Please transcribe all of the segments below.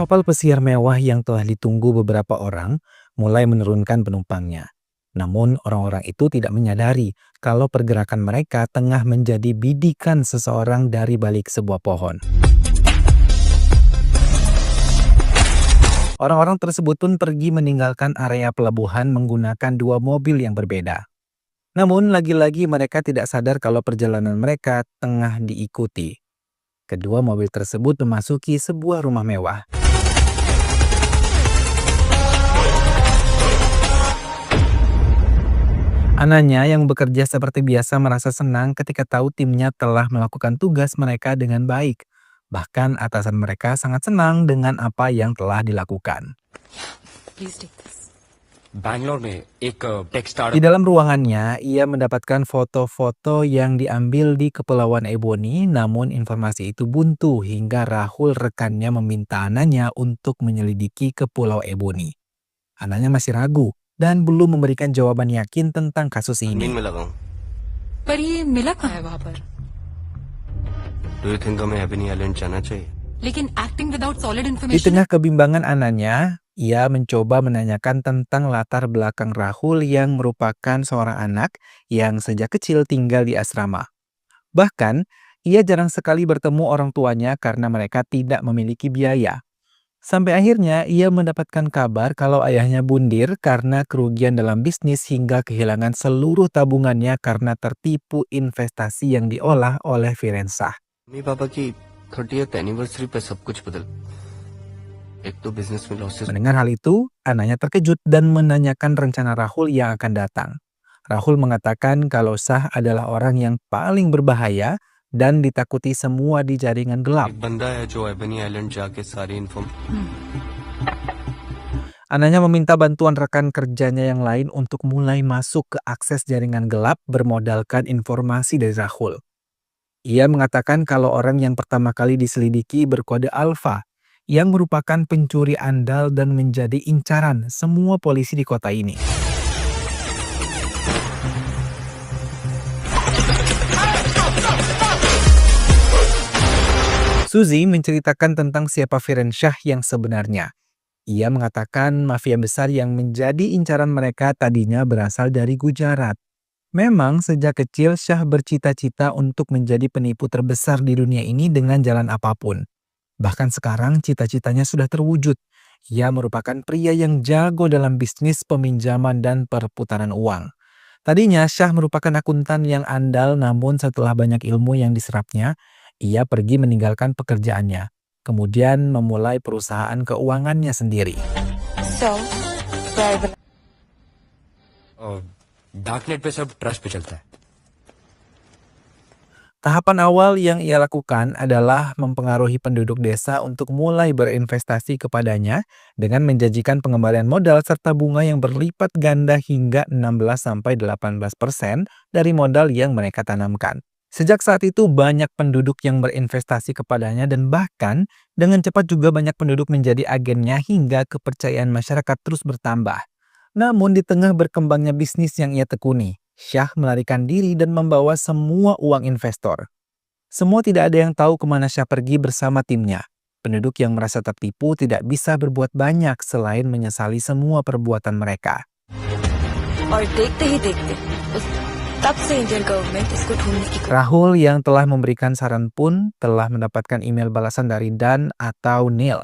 Kapal pesiar mewah yang telah ditunggu beberapa orang mulai menurunkan penumpangnya. Namun orang-orang itu tidak menyadari kalau pergerakan mereka tengah menjadi bidikan seseorang dari balik sebuah pohon. Orang-orang tersebut pun pergi meninggalkan area pelabuhan menggunakan dua mobil yang berbeda. Namun lagi-lagi mereka tidak sadar kalau perjalanan mereka tengah diikuti. Kedua mobil tersebut memasuki sebuah rumah mewah. Ananya yang bekerja seperti biasa merasa senang ketika tahu timnya telah melakukan tugas mereka dengan baik. Bahkan atasan mereka sangat senang dengan apa yang telah dilakukan. Please take this. Bangalore में एक tech Di startup dalam ruangannya, ia mendapatkan foto-foto yang diambil di Kepulauan Ebony, namun informasi itu buntu hingga Rahul rekannya meminta Ananya untuk menyelidiki ke Pulau Ebony. Ananya masih ragu dan belum memberikan jawaban yakin tentang kasus mean ini. में लगा हूँ। पर ये मिला कहाँ है वहाँ पर? Do you think हमें एबनी आइलैंड जाना चाहिए? लेकिन acting without solid Di information tengah kebimbangan Ananya, ia mencoba menanyakan tentang latar belakang Rahul yang merupakan seorang anak yang sejak kecil tinggal di asrama. Bahkan, ia jarang sekali bertemu orang tuanya karena mereka tidak memiliki biaya. Sampai akhirnya ia mendapatkan kabar kalau ayahnya bundir karena kerugian dalam bisnis hingga kehilangan seluruh tabungannya karena tertipu investasi yang diolah oleh Firensah. Mummy papa की 30th anniversary पे सब कुछ बदल। एक तो बिजनेस में losses. Mendengar hal itu, Ananya terkejut dan menanyakan rencana Rahul yang akan datang. Rahul mengatakan kalau Shah adalah orang yang paling berbahaya dan ditakuti semua di jaringan gelap. एक बंदा है जो एबनी आइलैंड जाके सारी inform. Ananya meminta bantuan rekan kerjanya yang lain untuk mulai masuk ke akses jaringan gelap bermodalkan informasi dari Rahul. Ia mengatakan kalau orang yang pertama kali diselidiki berkode Alpha, yang merupakan pencuri andal dan menjadi incaran semua polisi di kota ini. Suzy menceritakan tentang siapa Firensah yang sebenarnya. Ia mengatakan mafia besar yang menjadi incaran mereka tadinya berasal dari Gujarat. Memang sejak kecil Shah bercita-cita untuk menjadi penipu terbesar di dunia ini dengan jalan apapun. Bahkan sekarang cita-citanya sudah terwujud. Ia merupakan pria yang jago dalam bisnis peminjaman dan perputaran uang. Tadinya Shah merupakan akuntan yang andal, namun setelah banyak ilmu yang diserapnya, ia pergi meninggalkan pekerjaannya. Kemudian memulai perusahaan keuangannya sendiri. So, where will darknet पे सब ट्रस्ट पे चलता है। Tahapan awal yang ia lakukan adalah mempengaruhi penduduk desa untuk mulai berinvestasi kepadanya dengan menjanjikan pengembalian modal serta bunga yang berlipat ganda hingga 16-18% dari modal yang mereka tanamkan. Sejak saat itu banyak penduduk yang berinvestasi kepadanya dan bahkan dengan cepat juga banyak penduduk menjadi agennya hingga kepercayaan masyarakat terus bertambah. Namun di tengah berkembangnya bisnis yang ia tekuni, Shah melarikan diri dan membawa semua uang investor. Semua tidak ada yang tahu kemana Shah pergi bersama timnya. Penduduk yang merasa tertipu tidak bisa berbuat banyak selain menyesali semua perbuatan mereka. और देखते ही देखते तब से Indian government इसको ढूंढने की Rahul yang telah memberikan saran pun telah mendapatkan email balasan dari Dan atau Neil.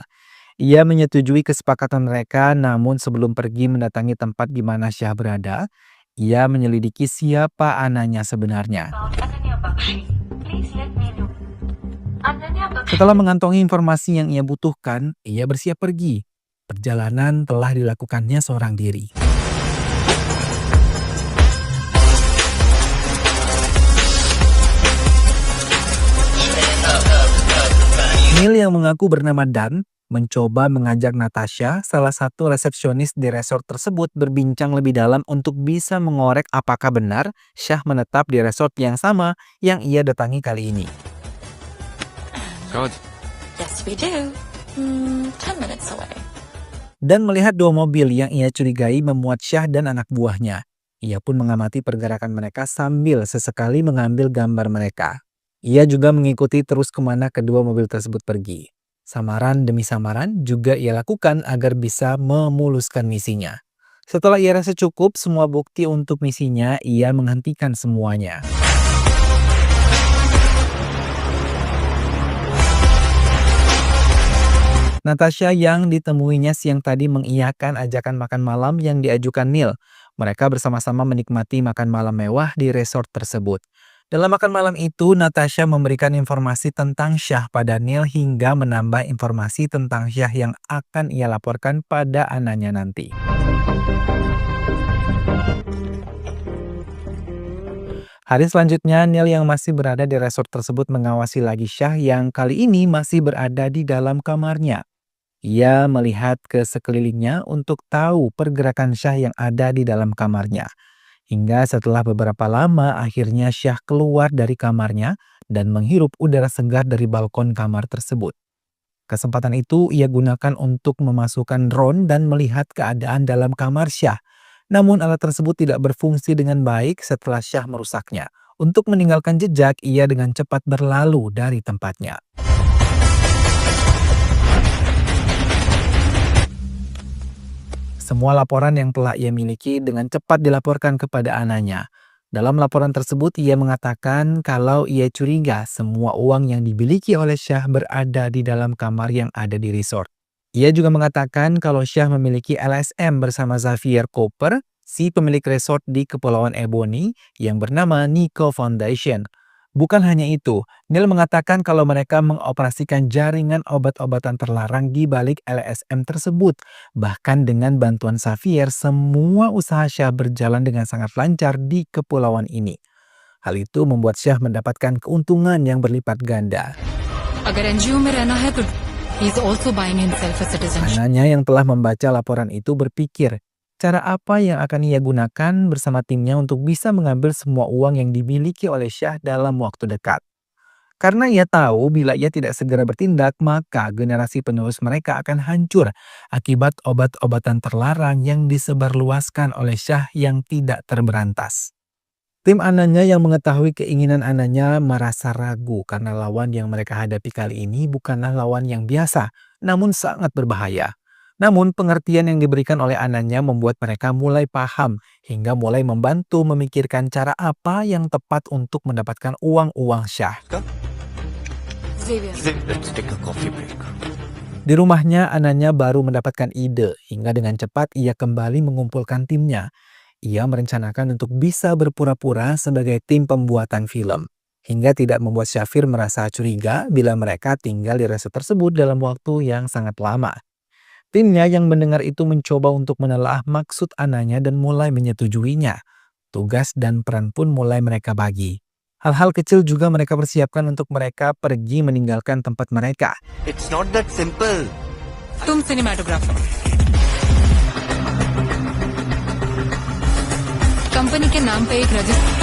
Ia menyetujui kesepakatan mereka, namun sebelum pergi mendatangi tempat di mana Shah berada, ia menyelidiki siapa Ananya sebenarnya. Setelah mengantongi informasi yang ia butuhkan, ia bersiap pergi. Perjalanan telah dilakukannya seorang diri. Neil yang mengaku bernama Dan mencoba mengajak Natasha, salah satu resepsionis di resort tersebut, berbincang lebih dalam untuk bisa mengorek apakah benar Shah menetap di resort yang sama yang ia datangi kali ini. Yes, we do. 10 minutes away. Dan melihat dua mobil yang ia curigai memuat Shah dan anak buahnya. Ia pun mengamati pergerakan mereka sambil sesekali mengambil gambar mereka. Ia juga mengikuti terus kemana kedua mobil tersebut pergi. Samaran demi samaran juga ia lakukan agar bisa memuluskan misinya. Setelah ia rasa cukup semua bukti untuk misinya, ia menghentikan semuanya. Natasha yang ditemuinya siang tadi mengiyakan ajakan makan malam yang diajukan Neil. Mereka bersama-sama menikmati makan malam mewah di resort tersebut. Dalam makan malam itu, Natasha memberikan informasi tentang Shah pada Neil hingga menambah informasi tentang Shah yang akan ia laporkan pada anaknya nanti. Hari selanjutnya, Neil yang masih berada di resort tersebut mengawasi lagi Shah yang kali ini masih berada di dalam kamarnya. Ia melihat ke sekelilingnya untuk tahu pergerakan Shah yang ada di dalam kamarnya. Hingga setelah beberapa lama, akhirnya Shah keluar dari kamarnya dan menghirup udara segar dari balkon kamar tersebut. Kesempatan itu ia gunakan untuk memasukkan drone dan melihat keadaan dalam kamar Shah. Namun alat tersebut tidak berfungsi dengan baik setelah Shah merusaknya. Untuk meninggalkan jejak, ia dengan cepat berlalu dari tempatnya. Semua laporan yang telah ia miliki dengan cepat dilaporkan kepada anaknya. Dalam laporan tersebut, ia mengatakan kalau ia curiga semua uang yang dimiliki oleh Shah berada di dalam kamar yang ada di resort. Ia juga mengatakan kalau Shah memiliki LSM bersama Xavier Cooper, si pemilik resort di Kepulauan Ebony yang bernama Nico Foundation. Bukan hanya itu, Neil mengatakan kalau mereka mengoperasikan jaringan obat-obatan terlarang di balik LSM tersebut. Bahkan dengan bantuan Xavier, semua usaha Shah berjalan dengan sangat lancar di kepulauan ini. Hal itu membuat Shah mendapatkan keuntungan yang berlipat ganda. अगर एनजीओ में रहना है तो he is also buying himself a citizenship. Anaknya yang telah membaca laporan itu berpikir, cara apa yang akan ia gunakan bersama timnya untuk bisa mengambil semua uang yang dimiliki oleh Shah dalam waktu dekat. Karena ia tahu bila ia tidak segera bertindak, maka generasi penerus mereka akan hancur akibat obat-obatan terlarang yang disebarluaskan oleh Shah yang tidak terberantas. Tim anaknya yang mengetahui keinginan anaknya merasa ragu karena lawan yang mereka hadapi kali ini bukanlah lawan yang biasa, namun sangat berbahaya. Namun pengertian yang diberikan oleh anaknya membuat mereka mulai paham hingga mulai membantu memikirkan cara apa yang tepat untuk mendapatkan uang-uang Shah. Xavier. Let's take a coffee break. Di rumahnya, anaknya baru mendapatkan ide hingga dengan cepat ia kembali mengumpulkan timnya. Ia merencanakan untuk bisa berpura-pura sebagai tim pembuatan film, hingga tidak membuat Xavier merasa curiga bila mereka tinggal di resort tersebut dalam waktu yang sangat lama. Timnya yang mendengar itu mencoba untuk menelaah maksud anaknya dan mulai menyetujuinya. Tugas dan peran pun mulai mereka bagi. Hal-hal kecil juga mereka persiapkan untuk mereka pergi meninggalkan tempat mereka. It's not that simple. तुम cinematographer company के नाम पे एक register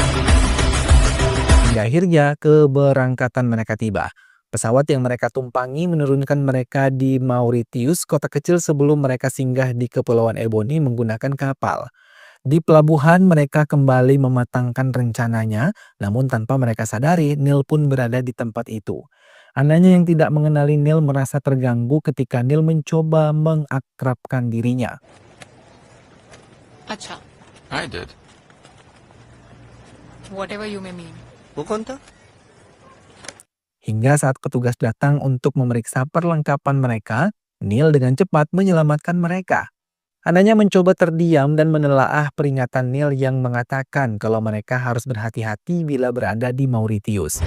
Hingga akhirnya keberangkatan mereka tiba. Pesawat yang mereka tumpangi menurunkan mereka di Mauritius, kota kecil sebelum mereka singgah di Kepulauan Ebony menggunakan kapal. Di pelabuhan mereka kembali mematangkan rencananya, namun tanpa mereka sadari Neil pun berada di tempat itu. Anaknya yang tidak mengenali Neil merasa terganggu ketika Neil mencoba mengakrabkan dirinya. अच्छा I did. whatever you may mean. वो कौन था? Hingga saat petugas datang untuk memeriksa perlengkapan mereka, Neil dengan cepat menyelamatkan mereka. Anaknya mencoba terdiam dan menelaah peringatan Neil yang mengatakan kalau mereka harus berhati-hati bila berada di Mauritius.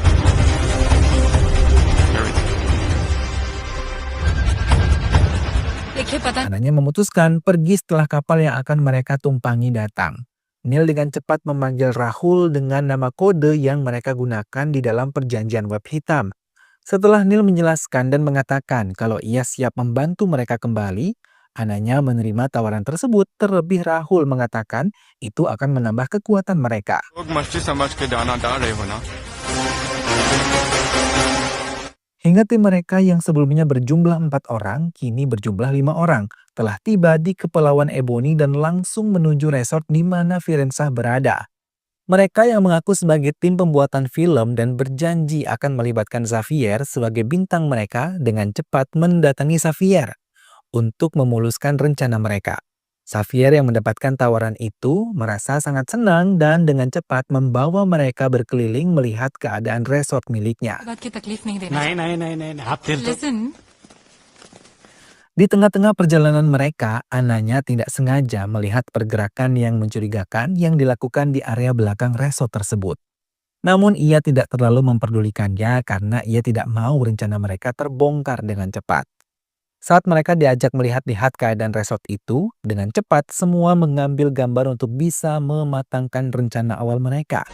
देखिए पता Anaknya memutuskan pergi setelah kapal yang akan mereka tumpangi datang. Neil dengan cepat memanggil Rahul dengan nama kode yang mereka gunakan di dalam perjanjian web hitam. Setelah Neil menjelaskan dan mengatakan kalau ia siap membantu mereka kembali, anaknya menerima tawaran tersebut, terlebih Rahul mengatakan itu akan menambah kekuatan mereka. लोग मस्ती समझ के दाना डाल रहे हो ना। Hingga tim mereka yang sebelumnya berjumlah 4 orang, kini berjumlah 5 orang, telah tiba di Kepulauan Ebony dan langsung menuju resort di mana Firenzah berada. Mereka yang mengaku sebagai tim pembuatan film dan berjanji akan melibatkan Xavier sebagai bintang mereka dengan cepat mendatangi Xavier untuk memuluskan rencana mereka. Xavier yang mendapatkan tawaran itu merasa sangat senang dan dengan cepat membawa mereka berkeliling melihat keadaan resort miliknya. बात की तकलीफ नहीं देना नहीं नहीं नहीं नहीं आप फिर तो Listen, Di tengah-tengah perjalanan mereka, Ananya tidak sengaja melihat pergerakan yang mencurigakan yang dilakukan di area belakang resort tersebut. Namun ia tidak terlalu memperdulikannya karena ia tidak mau rencana mereka terbongkar dengan cepat. Saat mereka diajak melihat-lihat keadaan resort itu, dengan cepat semua mengambil gambar untuk bisa mematangkan rencana awal mereka.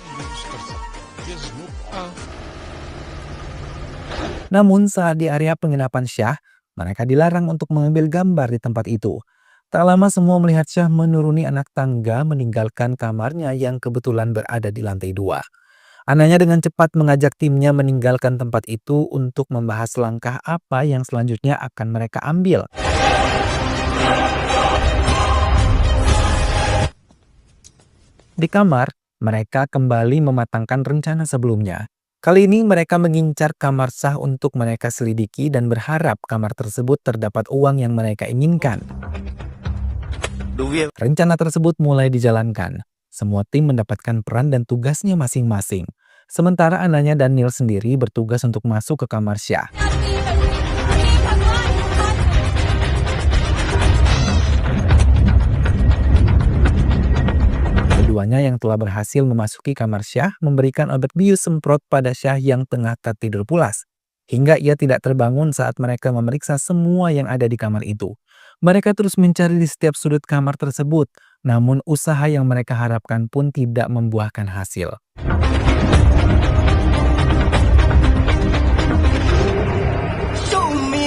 Namun saat di area penginapan Syah, mereka dilarang untuk mengambil gambar di tempat itu. Tak lama semua melihat Syah menuruni anak tangga meninggalkan kamarnya yang kebetulan berada di lantai 2. Ananya dengan cepat mengajak timnya meninggalkan tempat itu untuk membahas langkah apa yang selanjutnya akan mereka ambil. Di kamar, mereka kembali mematangkan rencana sebelumnya. Kali ini mereka mengincar kamar Syah untuk mereka selidiki dan berharap kamar tersebut terdapat uang yang mereka inginkan. Rencana tersebut mulai dijalankan. Semua tim mendapatkan peran dan tugasnya masing-masing. Sementara Ananya dan Neil sendiri bertugas untuk masuk ke kamar Syah. Keduanya yang telah berhasil memasuki kamar Syah memberikan obat bius semprot pada Syah yang tengah tertidur pulas. Hingga ia tidak terbangun saat mereka memeriksa semua yang ada di kamar itu. Mereka terus mencari di setiap sudut kamar tersebut, namun usaha yang mereka harapkan pun tidak membuahkan hasil.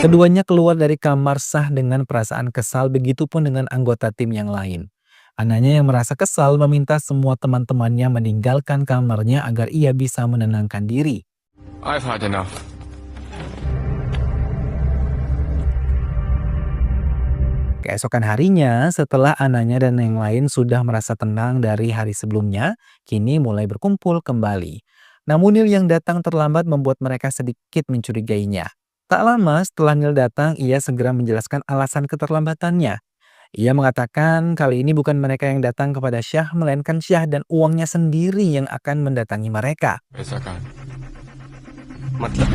Keduanya keluar dari kamar Syah dengan perasaan kesal, begitupun dengan anggota tim yang lain. Ananya yang merasa kesal meminta semua teman-temannya meninggalkan kamarnya agar ia bisa menenangkan diri. I've had enough. Keesokan harinya, setelah Ananya dan yang lain sudah merasa tenang dari hari sebelumnya, kini mulai berkumpul kembali. Namun Neil yang datang terlambat membuat mereka sedikit mencurigainya. Tak lama setelah Neil datang, ia segera menjelaskan alasan keterlambatannya. Ia mengatakan kali ini bukan mereka yang datang kepada Syah, melainkan Syah dan uangnya sendiri yang akan mendatangi mereka. ऐसा कहा मतलब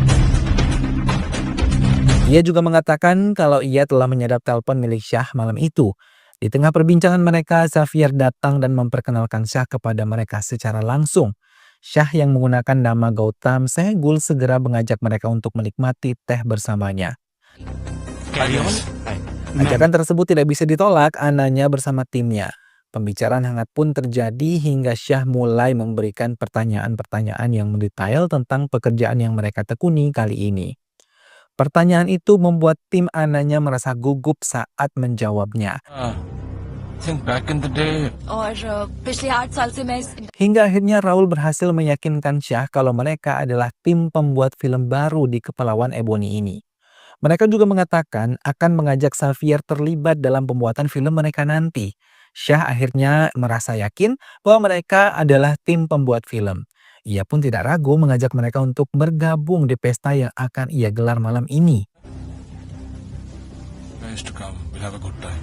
Ia juga mengatakan kalau ia telah menyadap telepon milik Syah malam itu. Di tengah perbincangan mereka, Xavier datang dan memperkenalkan Syah kepada mereka secara langsung. Syah yang menggunakan nama Gautam Sehgul segera mengajak mereka untuk menikmati teh bersamanya. carry on. Ajakan tersebut tidak bisa ditolak Ananya bersama timnya. Pembicaraan hangat pun terjadi hingga Syah mulai memberikan pertanyaan-pertanyaan yang mendetail tentang pekerjaan yang mereka tekuni kali ini. Pertanyaan itu membuat tim Ananya merasa gugup saat menjawabnya. think back in the day और पिछले 8 साल से मैं इस Hingga akhirnya Raul berhasil meyakinkan Syah kalau mereka adalah tim pembuat film baru di Kepulauan Ebony ini. Mereka juga mengatakan akan mengajak Xavier terlibat dalam pembuatan film mereka nanti. Syah akhirnya merasa yakin bahwa mereka adalah tim pembuat film. Ia pun tidak ragu mengajak mereka untuk bergabung di pesta yang akan ia gelar malam ini. nice to come, we'll have a good time.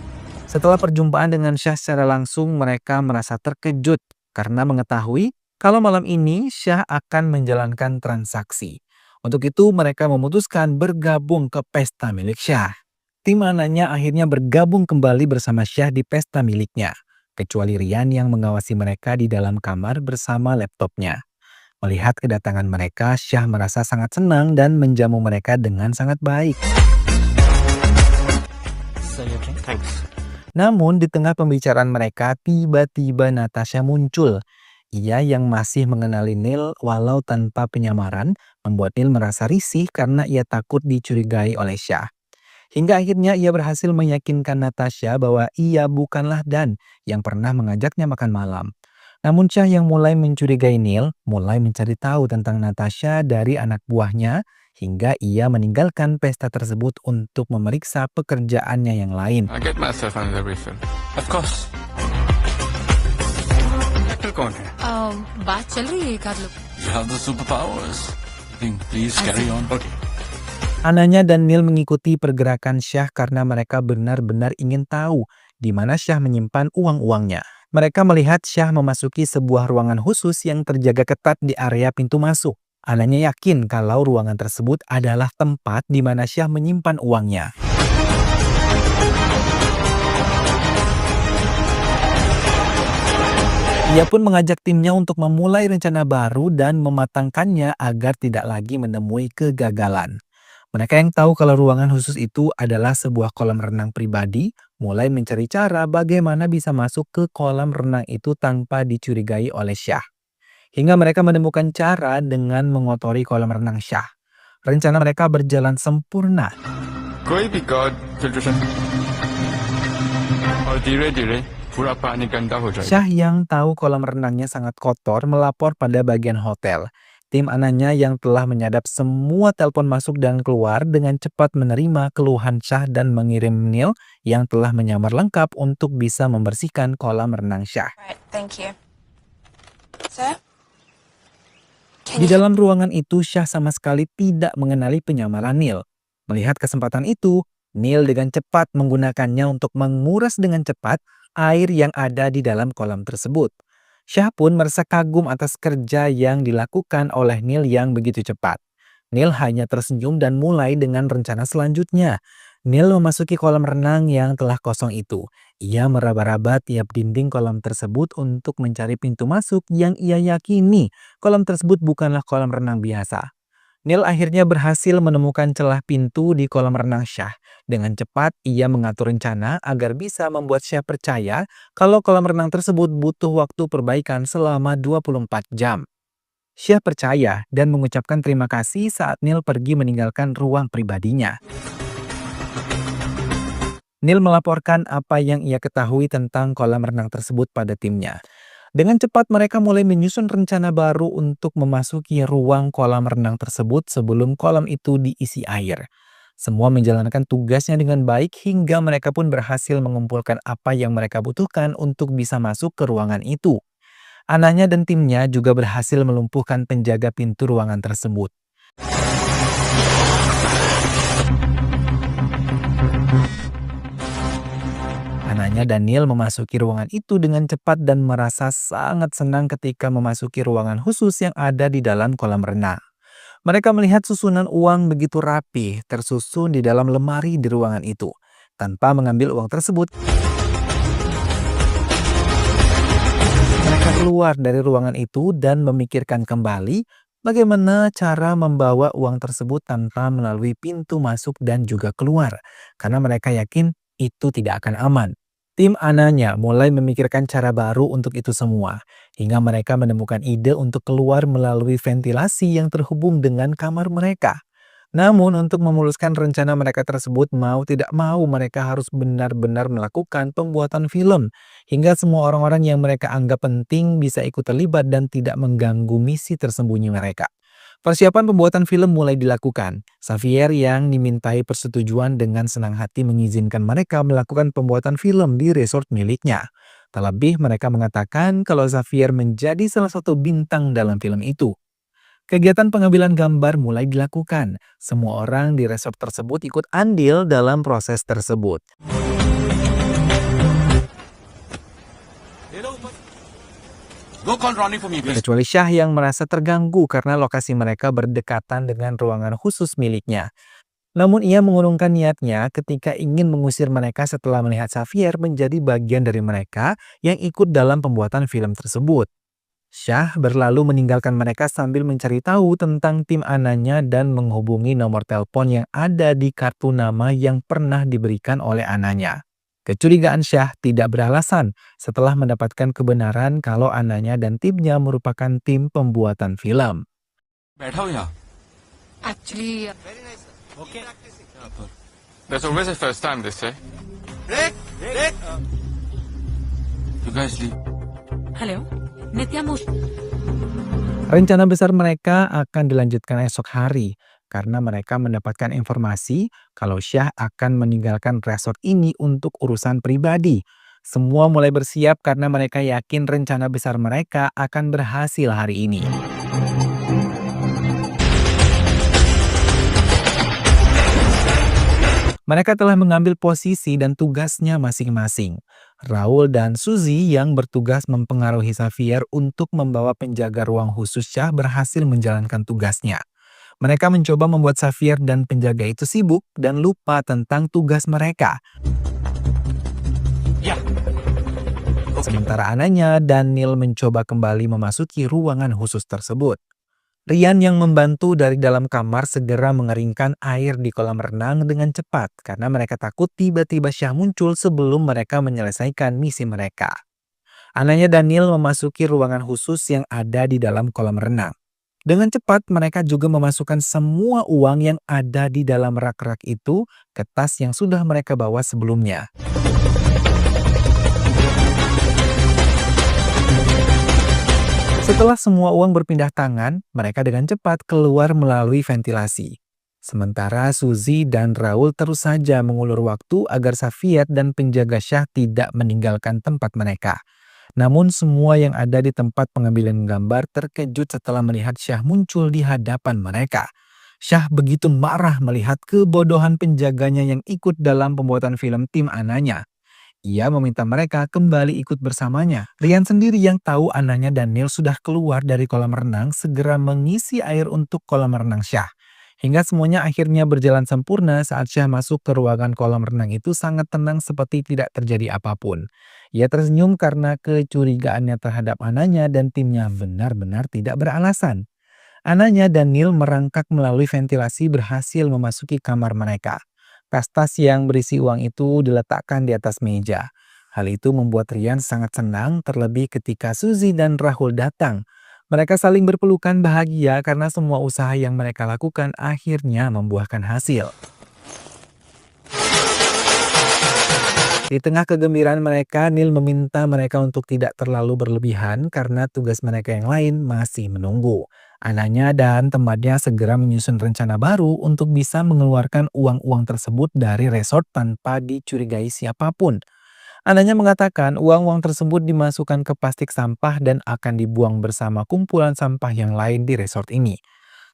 Setelah perjumpaan dengan Syah secara langsung, mereka merasa terkejut karena mengetahui kalau malam ini Syah akan menjalankan transaksi. Untuk itu mereka memutuskan bergabung ke pesta milik Syah. Tim Ananya akhirnya bergabung kembali bersama Syah di pesta miliknya, kecuali Rian yang mengawasi mereka di dalam kamar bersama laptopnya. Melihat kedatangan mereka, Syah merasa sangat senang dan menjamu mereka dengan sangat baik. thanks. Namun di tengah pembicaraan mereka, tiba-tiba Natasha muncul. Ia yang masih mengenali Neil walau tanpa penyamaran, membuat Neil merasa risih karena ia takut dicurigai oleh Syah. Hingga akhirnya ia berhasil meyakinkan Natasha bahwa ia bukanlah Dan yang pernah mengajaknya makan malam. Namun Syah yang mulai mencurigai Neil, mulai mencari tahu tentang Natasha dari anak buahnya, hingga ia meninggalkan pesta tersebut untuk memeriksa pekerjaannya yang lain. I get myself another refill. Of course. Director कौन है? बात चल रही है एक आध लोग. You have the superpowers. I think please carry on. Okay. Ananya dan Neil mengikuti pergerakan Syah karena mereka benar-benar ingin tahu di mana Syah menyimpan uang-uangnya. Mereka melihat Syah memasuki sebuah ruangan khusus yang terjaga ketat di area pintu masuk. Ananya yakin kalau ruangan tersebut adalah tempat di mana Syah menyimpan uangnya. Ia pun mengajak timnya untuk memulai rencana baru dan mematangkannya agar tidak lagi menemui kegagalan. Mereka yang tahu kalau ruangan khusus itu adalah sebuah kolam renang pribadi, mulai mencari cara bagaimana bisa masuk ke kolam renang itu tanpa dicurigai oleh Syah. Hingga mereka menemukan cara dengan mengotori kolam renang Syah. Rencana mereka berjalan sempurna. कोई भी God filtration और धीरे-धीरे पूरा पानी गंदा हो जाएगा. Syah yang tahu kolam renangnya sangat kotor melapor pada bagian hotel. Tim Ananya yang telah menyadap semua telepon masuk dan keluar dengan cepat menerima keluhan Syah dan mengirim Neil yang telah menyamar lengkap untuk bisa membersihkan kolam renang Syah. Right, thank you. Sir? Di dalam ruangan itu, Syah sama sekali tidak mengenali penyamaran Neil. Melihat kesempatan itu, Neil dengan cepat menggunakannya untuk menguras dengan cepat air yang ada di dalam kolam tersebut. Syah pun merasa kagum atas kerja yang dilakukan oleh Neil yang begitu cepat. Neil hanya tersenyum dan mulai dengan rencana selanjutnya. Neil memasuki kolam renang yang telah kosong itu. Ia meraba-raba tiap dinding kolam tersebut untuk mencari pintu masuk yang ia yakini kolam tersebut bukanlah kolam renang biasa. Neil akhirnya berhasil menemukan celah pintu di kolam renang Syah. Dengan cepat, ia mengatur rencana agar bisa membuat Syah percaya kalau kolam renang tersebut butuh waktu perbaikan selama 24 jam. Syah percaya dan mengucapkan terima kasih saat Neil pergi meninggalkan ruang pribadinya. Neil melaporkan apa yang ia ketahui tentang kolam renang tersebut pada timnya. Dengan cepat mereka mulai menyusun rencana baru untuk memasuki ruang kolam renang tersebut sebelum kolam itu diisi air. Semua menjalankan tugasnya dengan baik hingga mereka pun berhasil mengumpulkan apa yang mereka butuhkan untuk bisa masuk ke ruangan itu. Ananya dan timnya juga berhasil melumpuhkan penjaga pintu ruangan tersebut. Ananya dan Neil memasuki ruangan itu dengan cepat dan merasa sangat senang ketika memasuki ruangan khusus yang ada di dalam kolam renang. Mereka melihat susunan uang begitu rapi tersusun di dalam lemari di ruangan itu. Tanpa mengambil uang tersebut, mereka keluar dari ruangan itu dan memikirkan kembali bagaimana cara membawa uang tersebut tanpa melalui pintu masuk dan juga keluar. Karena mereka yakin itu tidak akan aman. Tim Ananya mulai memikirkan cara baru untuk itu semua, hingga mereka menemukan ide untuk keluar melalui ventilasi yang terhubung dengan kamar mereka. Namun untuk memuluskan rencana mereka tersebut, mau tidak mau mereka harus benar-benar melakukan pembuatan film, hingga semua orang-orang yang mereka anggap penting bisa ikut terlibat dan tidak mengganggu misi tersembunyi mereka. Persiapan pembuatan film mulai dilakukan. Xavier yang dimintai persetujuan dengan senang hati mengizinkan mereka melakukan pembuatan film di resort miliknya. Terlebih mereka mengatakan kalau Xavier menjadi salah satu bintang dalam film itu. Kegiatan pengambilan gambar mulai dilakukan. Semua orang di resort tersebut ikut andil dalam proses tersebut. Go call Ronnie for me, please. Kecuali Syah yang merasa terganggu karena lokasi mereka berdekatan dengan ruangan khusus miliknya. Namun ia mengurungkan niatnya ketika ingin mengusir mereka setelah melihat Xavier menjadi bagian dari mereka yang ikut dalam pembuatan film tersebut. Syah berlalu meninggalkan mereka sambil mencari tahu tentang tim Ananya dan menghubungi nomor telepon yang ada di kartu nama yang pernah diberikan oleh Ananya. Kecurigaan Syah tidak beralasan setelah mendapatkan kebenaran kalau Ananya dan timnya merupakan tim pembuatan film. बैठा हो यहाँ. Actually, Okay. There's always a first time, they say. You guys leave. hello, Nitya Mosh. Rencana besar mereka akan dilanjutkan esok hari karena mereka mendapatkan informasi kalau Syah akan meninggalkan resort ini untuk urusan pribadi. Semua mulai bersiap karena mereka yakin rencana besar mereka akan berhasil hari ini. Mereka telah mengambil posisi dan tugasnya masing-masing. Raul dan Suzy yang bertugas mempengaruhi Xavier untuk membawa penjaga ruang khusus Syah berhasil menjalankan tugasnya. Mereka mencoba membuat Xavier dan penjaga itu sibuk dan lupa tentang tugas mereka. Sementara Ananya dan Neil mencoba kembali memasuki ruangan khusus tersebut. Rian yang membantu dari dalam kamar segera mengeringkan air di kolam renang dengan cepat karena mereka takut tiba-tiba Syah muncul sebelum mereka menyelesaikan misi mereka. Ananya dan Neil memasuki ruangan khusus yang ada di dalam kolam renang. Dengan cepat mereka juga memasukkan semua uang yang ada di dalam rak-rak itu ke tas yang sudah mereka bawa sebelumnya. Setelah semua uang berpindah tangan, mereka dengan cepat keluar melalui ventilasi. Sementara Suzy dan Raul terus saja mengulur waktu agar Xavier dan penjaga Syah tidak meninggalkan tempat mereka. Namun semua yang ada di tempat pengambilan gambar terkejut setelah melihat Syah muncul di hadapan mereka. Syah begitu marah melihat kebodohan penjaganya yang ikut dalam pembuatan film tim Ananya. Ia meminta mereka kembali ikut bersamanya. Rian sendiri yang tahu Ananya dan Neil sudah keluar dari kolam renang segera mengisi air untuk kolam renang Syah. Hingga semuanya akhirnya berjalan sempurna saat Syah masuk ke ruangan kolam renang itu sangat tenang seperti tidak terjadi apapun. Ia tersenyum karena kecurigaannya terhadap Ananya dan timnya benar-benar tidak beralasan. Ananya dan Neil merangkak melalui ventilasi berhasil memasuki kamar mereka. Tas yang berisi uang itu diletakkan di atas meja. Hal itu membuat Rian sangat senang terlebih ketika Suzy dan Rahul datang. Mereka saling berpelukan bahagia karena semua usaha yang mereka lakukan akhirnya membuahkan hasil. Di tengah kegembiraan mereka, Neil meminta mereka untuk tidak terlalu berlebihan karena tugas mereka yang lain masih menunggu. Ananya dan temannya segera menyusun rencana baru untuk bisa mengeluarkan uang-uang tersebut dari resort tanpa dicurigai siapapun. Ananya mengatakan uang-uang tersebut dimasukkan ke plastik sampah dan akan dibuang bersama kumpulan sampah yang lain di resort ini.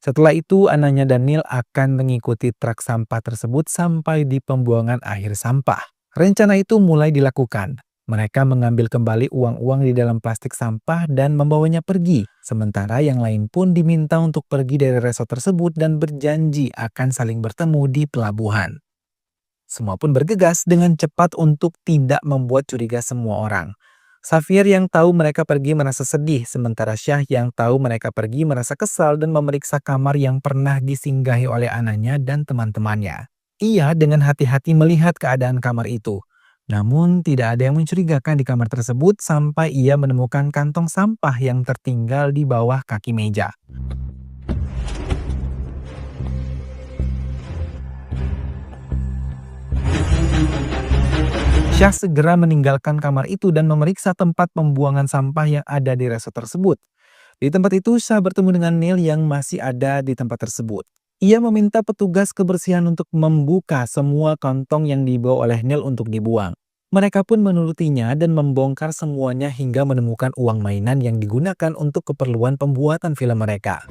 Setelah itu, Ananya dan Neil akan mengikuti truk sampah tersebut sampai di pembuangan akhir sampah. Rencana itu mulai dilakukan. Mereka mengambil kembali uang-uang di dalam plastik sampah dan membawanya pergi. Sementara yang lain pun diminta untuk pergi dari resort tersebut dan berjanji akan saling bertemu di pelabuhan. Semua pun bergegas dengan cepat untuk tidak membuat curiga semua orang. Xavier yang tahu mereka pergi merasa sedih, sementara Syah yang tahu mereka pergi merasa kesal dan memeriksa kamar yang pernah disinggahi oleh Ananya dan teman-temannya. Ia dengan hati-hati melihat keadaan kamar itu. Namun tidak ada yang mencurigakan di kamar tersebut sampai ia menemukan kantong sampah yang tertinggal di bawah kaki meja. Syah segera meninggalkan kamar itu dan memeriksa tempat pembuangan sampah yang ada di resort tersebut. Di tempat itu Syah bertemu dengan Neil yang masih ada di tempat tersebut. Ia meminta petugas kebersihan untuk membuka semua kantong yang dibawa oleh Neil untuk dibuang. Mereka pun menurutinya dan membongkar semuanya hingga menemukan uang mainan yang digunakan untuk keperluan pembuatan film mereka.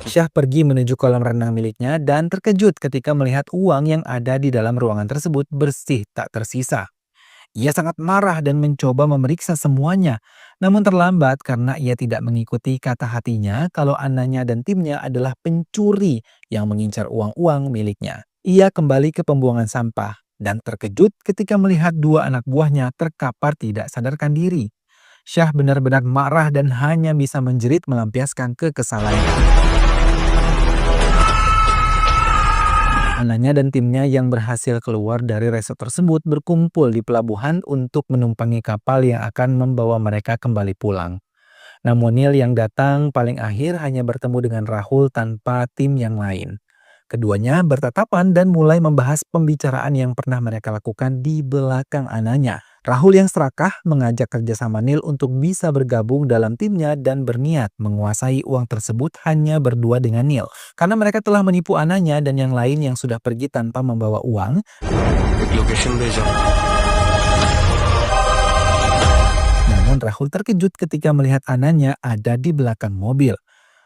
Syah pergi menuju kolam renang miliknya dan terkejut ketika melihat uang yang ada di dalam ruangan tersebut bersih tak tersisa. Ia sangat marah dan mencoba memeriksa semuanya, namun terlambat karena ia tidak mengikuti kata hatinya kalau Ananya dan timnya adalah pencuri yang mengincar uang-uang miliknya. Ia kembali ke pembuangan sampah dan terkejut ketika melihat dua anak buahnya terkapar tidak sadarkan diri. Syah benar-benar marah dan hanya bisa menjerit melampiaskan kekesalannya. Ananya dan timnya yang berhasil keluar dari resort tersebut berkumpul di pelabuhan untuk menumpangi kapal yang akan membawa mereka kembali pulang. Namun Neil yang datang paling akhir hanya bertemu dengan Rahul tanpa tim yang lain. Keduanya bertatapan dan mulai membahas pembicaraan yang pernah mereka lakukan di belakang Ananya. Rahul yang serakah mengajak kerjasama Neil untuk bisa bergabung dalam timnya dan berniat menguasai uang tersebut hanya berdua dengan Neil. Karena mereka telah menipu Ananya dan yang lain yang sudah pergi tanpa membawa uang. एक लोकेशन भेजा Namun Rahul terkejut ketika melihat Ananya ada di belakang mobil.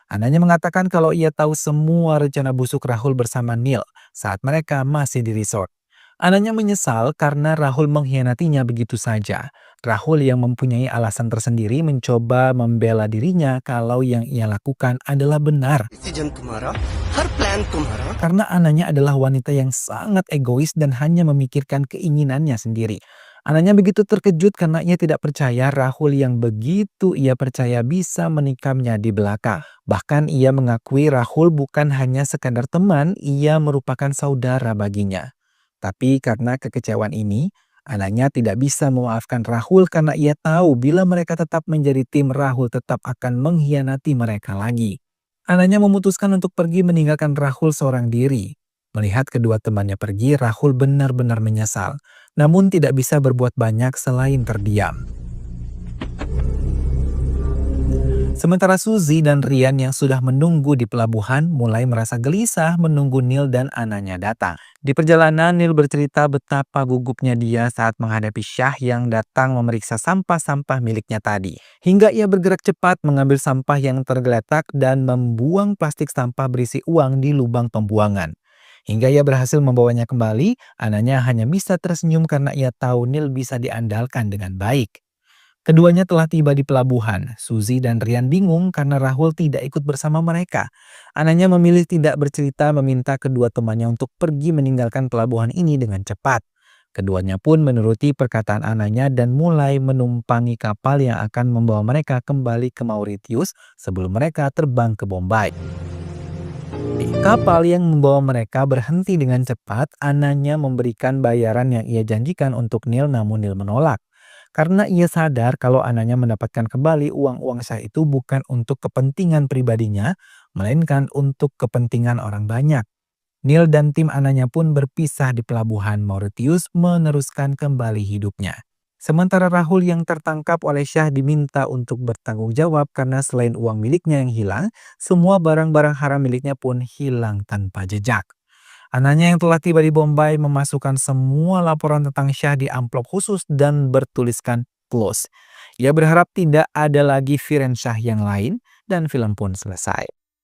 Ananya mengatakan kalau ia tahu semua rencana busuk Rahul bersama Neil saat mereka masih di resort. Ananya menyesal karena Rahul mengkhianatinya begitu saja. Rahul yang mempunyai alasan tersendiri mencoba membela dirinya kalau yang ia lakukan adalah benar. Decision तुम्हारा हर प्लान तुम्हारा Karena Ananya adalah wanita yang sangat egois dan hanya memikirkan keinginannya sendiri. Ananya begitu terkejut karena ia tidak percaya Rahul yang begitu ia percaya bisa menikamnya di belakang. Bahkan ia mengakui Rahul bukan hanya sekadar teman, ia merupakan saudara baginya. Tapi karena kekecewaan ini, Ananya tidak bisa memaafkan Rahul karena ia tahu bila mereka tetap menjadi tim, Rahul tetap akan mengkhianati mereka lagi. Ananya memutuskan untuk pergi meninggalkan Rahul seorang diri. Melihat kedua temannya pergi, Rahul benar-benar menyesal. Namun tidak bisa berbuat banyak selain terdiam. Sementara Suzy dan Rian yang sudah menunggu di pelabuhan mulai merasa gelisah menunggu Neil dan Ananya datang. Di perjalanan, Neil bercerita betapa gugupnya dia saat menghadapi Shah yang datang memeriksa sampah-sampah miliknya tadi. Hingga ia bergerak cepat mengambil sampah yang tergeletak dan membuang plastik sampah berisi uang di lubang pembuangan. Hingga ia berhasil membawanya kembali, Ananya hanya bisa tersenyum karena ia tahu Neil bisa diandalkan dengan baik. Keduanya telah tiba di pelabuhan. Suzy dan Rian bingung karena Rahul tidak ikut bersama mereka. Ananya memilih tidak bercerita, meminta kedua temannya untuk pergi meninggalkan pelabuhan ini dengan cepat. Keduanya pun menuruti perkataan Ananya dan mulai menumpangi kapal yang akan membawa mereka kembali ke Mauritius sebelum mereka terbang ke Bombay. Di kapal yang membawa mereka berhenti dengan cepat, Ananya memberikan bayaran yang ia janjikan untuk Neil, namun Neil menolak. Karena ia sadar kalau Ananya mendapatkan kembali uang-uang Shah itu bukan untuk kepentingan pribadinya, melainkan untuk kepentingan orang banyak. Neil dan tim Ananya pun berpisah di pelabuhan Mauritius meneruskan kembali hidupnya. Sementara Rahul yang tertangkap oleh Shah diminta untuk bertanggung jawab karena selain uang miliknya yang hilang, semua barang-barang haram miliknya pun hilang tanpa jejak. Ananya yang telah tiba di Bombay memasukkan semua laporan tentang Shah di amplop khusus dan bertuliskan close. Ia berharap tidak ada lagi Viren Shah yang lain dan film pun selesai.